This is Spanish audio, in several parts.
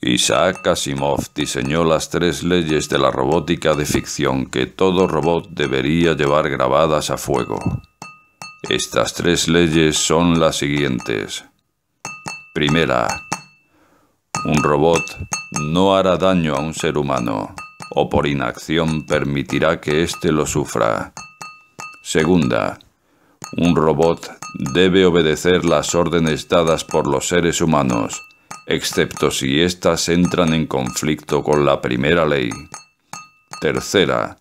Isaac Asimov diseñó las 3 leyes de la robótica de ficción que todo robot debería llevar grabadas a fuego. Estas 3 leyes son las siguientes. Primera, un robot no hará daño a un ser humano, o por inacción permitirá que éste lo sufra. Segunda, un robot debe obedecer las órdenes dadas por los seres humanos, excepto si éstas entran en conflicto con la primera ley. Tercera,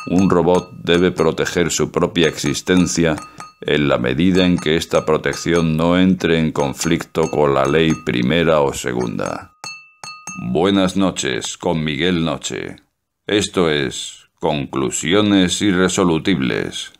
un robot debe proteger su propia existencia en la medida en que esta protección no entre en conflicto con la ley primera o segunda. Buenas noches, con Miguel Noche. Esto es Conclusiones Irresolutibles.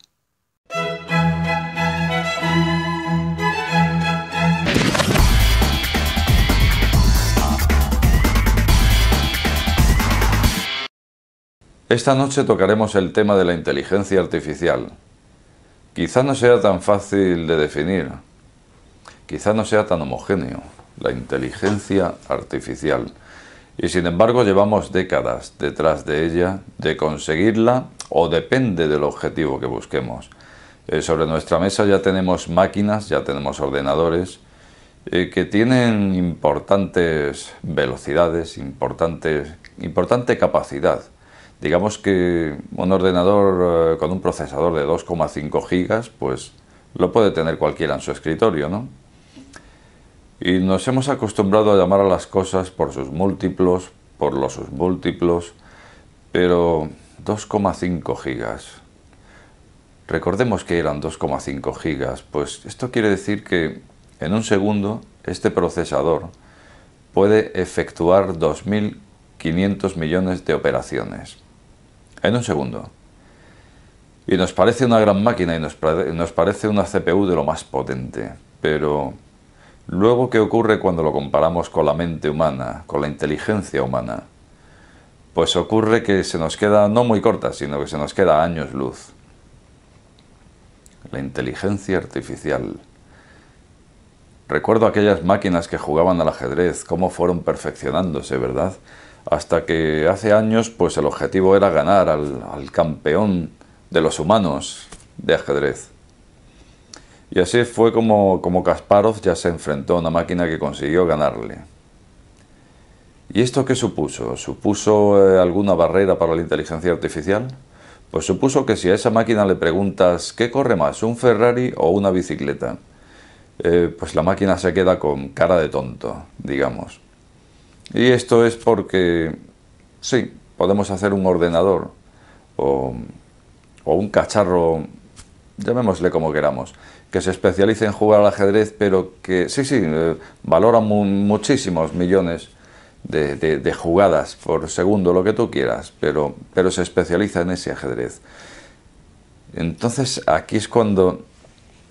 Esta noche tocaremos el tema de la inteligencia artificial. Quizá no sea tan fácil de definir, quizá no sea tan homogéneo, la inteligencia artificial. Y sin embargo llevamos décadas detrás de ella, de conseguirla, o depende del objetivo que busquemos. Sobre nuestra mesa ya tenemos máquinas, ya tenemos ordenadores, que tienen importantes velocidades, importante capacidad. Digamos que un ordenador con un procesador de 2,5 gigas, pues lo puede tener cualquiera en su escritorio, ¿no? Y nos hemos acostumbrado a llamar a las cosas por sus múltiplos, por los submúltiplos, pero 2,5 gigas. Recordemos que eran 2,5 gigas, pues esto quiere decir que en un segundo este procesador puede efectuar 2.500 millones de operaciones. En un segundo. Y nos parece una gran máquina y nos parece una CPU de lo más potente. Pero luego, ¿qué ocurre cuando lo comparamos con la mente humana, con la inteligencia humana? Pues ocurre que se nos queda no muy corta, sino que se nos queda años luz. La inteligencia artificial. Recuerdo aquellas máquinas que jugaban al ajedrez, cómo fueron perfeccionándose, ¿verdad? Hasta que hace años pues el objetivo era ganar al campeón de los humanos de ajedrez. Y así fue como Kasparov ya se enfrentó a una máquina que consiguió ganarle. ¿Y esto qué supuso? ¿Supuso alguna barrera para la inteligencia artificial? Pues supuso que si a esa máquina le preguntas ¿qué corre más, un Ferrari o una bicicleta? Pues la máquina se queda con cara de tonto, digamos. Y esto es porque, sí, podemos hacer un ordenador o un cacharro, llamémosle como queramos, que se especialice en jugar al ajedrez, pero que, valora muchísimos millones de jugadas por segundo, lo que tú quieras, pero se especializa en ese ajedrez. Entonces aquí es cuando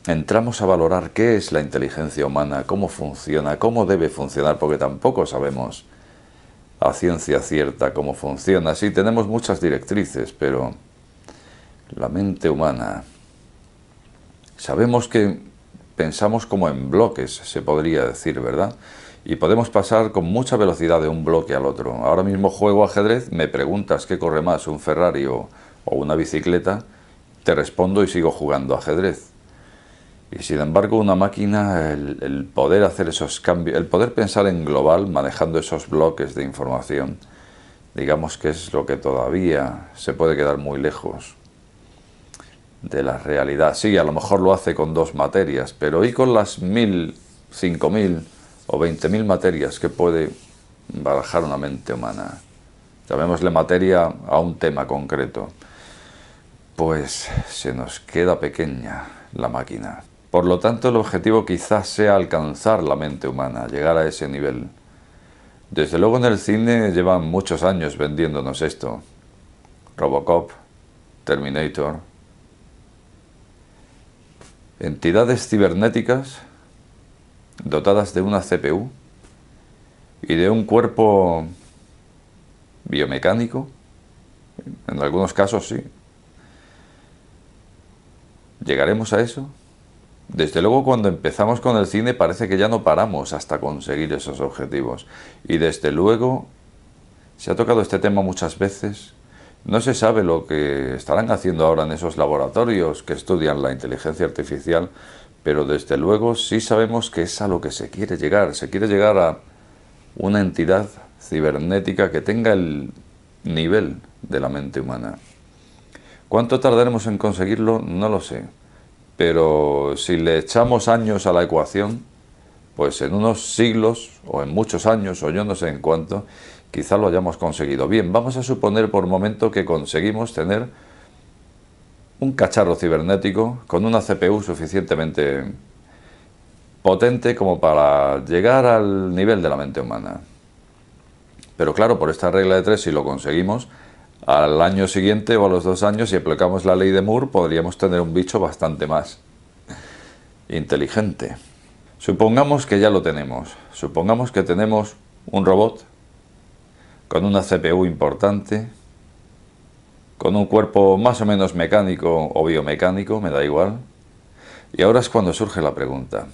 entramos a valorar qué es la inteligencia humana, cómo funciona, cómo debe funcionar, porque tampoco sabemos a ciencia cierta cómo funciona. Sí, tenemos muchas directrices, pero la mente humana... Sabemos que pensamos como en bloques, se podría decir, ¿verdad? Y podemos pasar con mucha velocidad de un bloque al otro. Ahora mismo juego ajedrez, me preguntas qué corre más, un Ferrari o una bicicleta, te respondo y sigo jugando ajedrez. Y sin embargo una máquina, el poder hacer esos cambios, el poder pensar en global manejando esos bloques de información, digamos que es lo que todavía se puede quedar muy lejos de la realidad. Sí, a lo mejor lo hace con 2 materias, pero ¿y con las 1.000, 5.000 o 20.000 materias que puede barajar una mente humana? Llamémosle materia a un tema concreto. Pues se nos queda pequeña la máquina. Por lo tanto, el objetivo quizás sea alcanzar la mente humana, llegar a ese nivel. Desde luego en el cine llevan muchos años vendiéndonos esto. Robocop, Terminator. Entidades cibernéticas dotadas de una CPU y de un cuerpo biomecánico. En algunos casos sí. ¿Llegaremos a eso? Desde luego cuando empezamos con el cine parece que ya no paramos hasta conseguir esos objetivos. Y desde luego, se ha tocado este tema muchas veces, no se sabe lo que estarán haciendo ahora en esos laboratorios que estudian la inteligencia artificial, pero desde luego sí sabemos que es a lo que se quiere llegar. Se quiere llegar a una entidad cibernética que tenga el nivel de la mente humana. ¿Cuánto tardaremos en conseguirlo? No lo sé. Pero si le echamos años a la ecuación, pues en unos siglos, o en muchos años, o yo no sé en cuánto, quizá lo hayamos conseguido. Bien, vamos a suponer por momento que conseguimos tener un cacharro cibernético con una CPU suficientemente potente como para llegar al nivel de la mente humana. Pero claro, por esta regla de 3, si lo conseguimos, al año siguiente o a los 2 años, si aplicamos la ley de Moore, podríamos tener un bicho bastante más inteligente. Supongamos que ya lo tenemos. Supongamos que tenemos un robot con una CPU importante, con un cuerpo más o menos mecánico o biomecánico, me da igual. Y ahora es cuando surge la pregunta.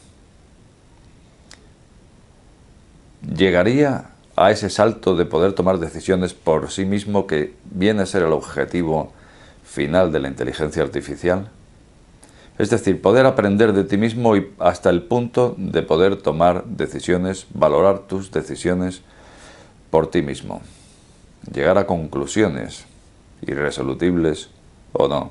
¿Llegaría a ese salto de poder tomar decisiones por sí mismo, que viene a ser el objetivo final de la inteligencia artificial? Es decir, poder aprender de ti mismo y hasta el punto de poder tomar decisiones, valorar tus decisiones por ti mismo. Llegar a conclusiones irresolubles o no.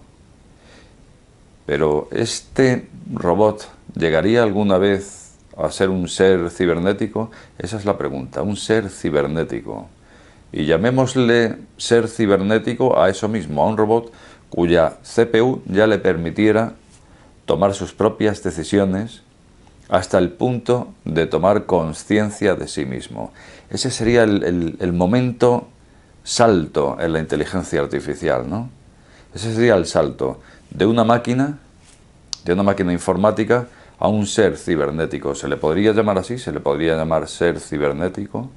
Pero ¿este robot llegaría alguna vez a ser un ser cibernético? Esa es la pregunta, un ser cibernético. Y llamémosle ser cibernético a eso mismo, a un robot cuya CPU ya le permitiera tomar sus propias decisiones hasta el punto de tomar conciencia de sí mismo. Ese sería el momento salto en la inteligencia artificial, ¿no? Ese sería el salto de una máquina informática, a un ser cibernético. ¿Se le podría llamar así? ¿Se le podría llamar ser cibernético?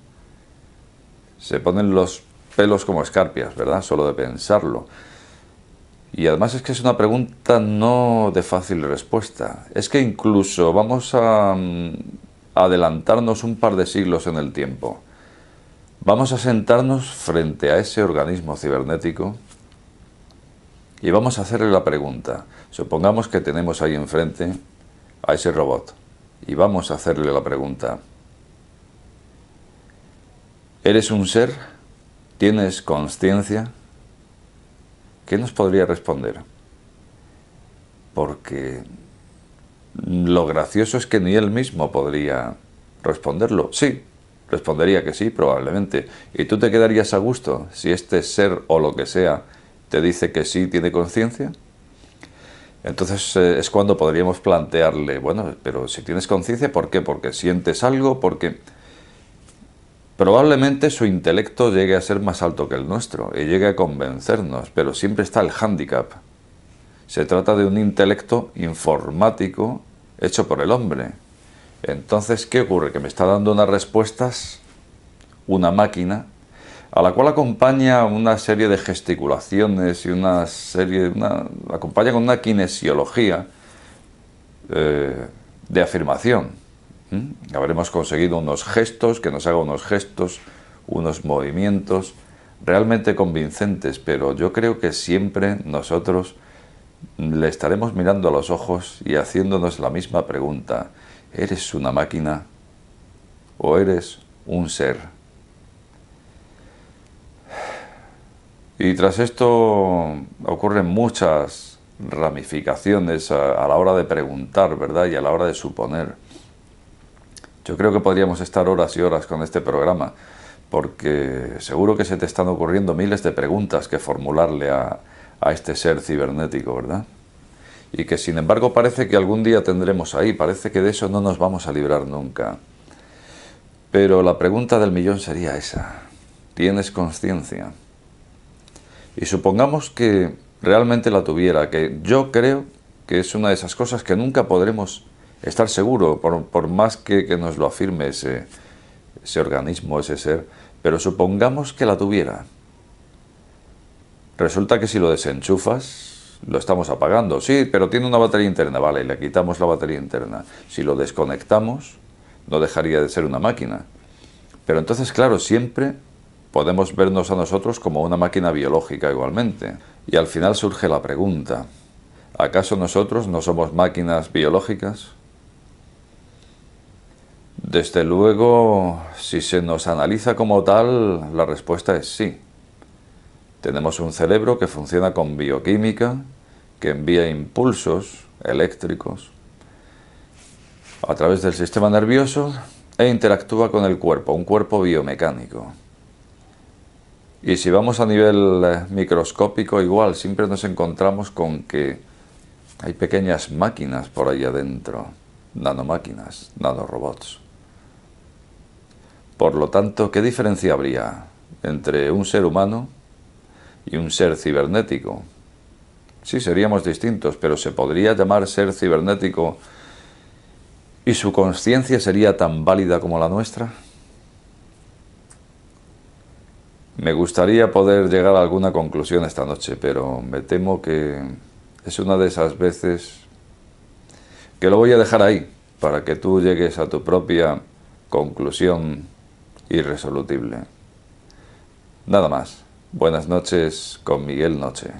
Se ponen los pelos como escarpias, ¿verdad? Solo de pensarlo. Y además es que es una pregunta no de fácil respuesta. Es que incluso vamos a adelantarnos un par de siglos en el tiempo. Vamos a sentarnos frente a ese organismo cibernético y vamos a hacerle la pregunta. Supongamos que tenemos ahí enfrente a ese robot y vamos a hacerle la pregunta. ¿Eres un ser? ¿Tienes conciencia? ¿Qué nos podría responder? Porque lo gracioso es que ni él mismo podría responderlo. Sí, respondería que sí, probablemente. ¿Y tú te quedarías a gusto si este ser o lo que sea te dice que sí tiene conciencia? Entonces es cuando podríamos plantearle, bueno, pero si tienes conciencia, ¿por qué? Porque sientes algo, porque probablemente su intelecto llegue a ser más alto que el nuestro y llegue a convencernos, pero siempre está el hándicap. Se trata de un intelecto informático hecho por el hombre. Entonces, ¿qué ocurre? Que me está dando unas respuestas, una máquina, a la cual acompaña una serie de gesticulaciones y acompaña con una kinesiología de afirmación. Habremos conseguido unos gestos, que nos haga unos gestos, unos movimientos realmente convincentes, pero yo creo que siempre nosotros le estaremos mirando a los ojos y haciéndonos la misma pregunta. ¿Eres una máquina o eres un ser? Y tras esto ocurren muchas ramificaciones a la hora de preguntar, ¿verdad? Y a la hora de suponer. Yo creo que podríamos estar horas y horas con este programa, porque seguro que se te están ocurriendo miles de preguntas que formularle a este ser cibernético, ¿verdad? Y que sin embargo parece que algún día tendremos ahí, parece que de eso no nos vamos a librar nunca. Pero la pregunta del millón sería esa: ¿tienes conciencia? Y supongamos que realmente la tuviera, que yo creo que es una de esas cosas que nunca podremos estar seguros, por más que nos lo afirme ese organismo, ese ser, pero supongamos que la tuviera. Resulta que si lo desenchufas, lo estamos apagando. Sí, pero tiene una batería interna. Vale, le quitamos la batería interna. Si lo desconectamos, no dejaría de ser una máquina. Pero entonces, claro, siempre podemos vernos a nosotros como una máquina biológica igualmente. Y al final surge la pregunta, ¿acaso nosotros no somos máquinas biológicas? Desde luego, si se nos analiza como tal, la respuesta es sí. Tenemos un cerebro que funciona con bioquímica, que envía impulsos eléctricos a través del sistema nervioso e interactúa con el cuerpo, un cuerpo biomecánico. Y si vamos a nivel microscópico, igual, siempre nos encontramos con que hay pequeñas máquinas por ahí adentro, nanomáquinas, nanorobots. Por lo tanto, ¿qué diferencia habría entre un ser humano y un ser cibernético? Sí, seríamos distintos, pero ¿se podría llamar ser cibernético y su consciencia sería tan válida como la nuestra? Me gustaría poder llegar a alguna conclusión esta noche, pero me temo que es una de esas veces que lo voy a dejar ahí, para que tú llegues a tu propia conclusión irresoluble. Nada más. Buenas noches con Miguel Noche.